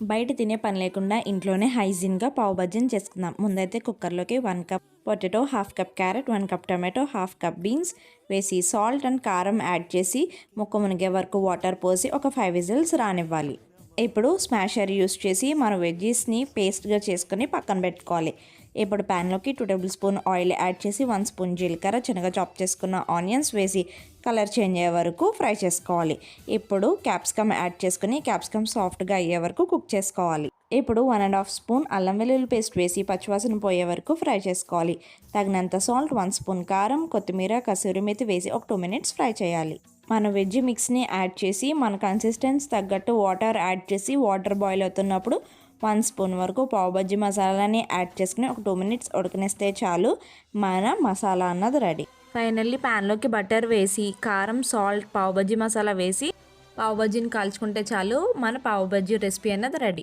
బయట తినే పని లేకుండా ఇంట్లోనే హైజీన్గా పావు బజ్జీని చేసుకుందాం. ముందైతే కుక్కర్లోకి 1 cup potato, 1/2 cup carrot, 1 cup tomato, 1/2 cup beans వేసి సాల్ట్ అండ్ కారం యాడ్ చేసి ముక్క మునిగే వరకు వాటర్ పోసి ఒక 5 విజిల్స్ రానివ్వాలి. ఇప్పుడు స్మాషర్ యూస్ చేసి మనం వెజ్జీస్ని పేస్ట్గా చేసుకొని పక్కన పెట్టుకోవాలి. ఇప్పుడు ప్యాన్లోకి 2 టేబుల్ స్పూన్ ఆయిల్ యాడ్ చేసి 1 స్పూన్ జీలకర్ర, చిన్నగా చాప్ చేసుకున్న ఆనియన్స్ వేసి కలర్ చేంజ్ అయ్యే వరకు ఫ్రై చేసుకోవాలి. ఇప్పుడు క్యాప్సికమ్ యాడ్ చేసుకుని క్యాప్సికమ్ సాఫ్ట్గా అయ్యే వరకు కుక్ చేసుకోవాలి. ఇప్పుడు 1.5 స్పూన్ అల్లం వెల్లుల్లి పేస్ట్ వేసి పచ్చివాసన పోయే వరకు ఫ్రై చేసుకోవాలి. తగినంత సాల్ట్, 1 స్పూన్ కారం, కొత్తిమీర, కసూరి మేతి వేసి ఒక 2 మినిట్స్ ఫ్రై చేయాలి. మన వెజ్ మిక్స్ని యాడ్ చేసి మన కన్సిస్టెన్సీ తగ్గట్టు వాటర్ యాడ్ చేసి వాటర్ బాయిల్ అవుతున్నప్పుడు 1 స్పూన్ వరకు పావు బజ్జీ మసాలాని యాడ్ చేసుకుని ఒక 2 మినిట్స్ ఉడకనిస్తే చాలు. మన మసాలా అన్నది రెడీ. ఫైనల్లీ ప్యాన్లోకి బటర్ వేసి కారం, సాల్ట్, పావు బజ్జీ మసాలా వేసి పావు బజ్జీని కాల్చుకుంటే చాలు. మన పావు బజ్జీ రెసిపీ అన్నది రెడీ.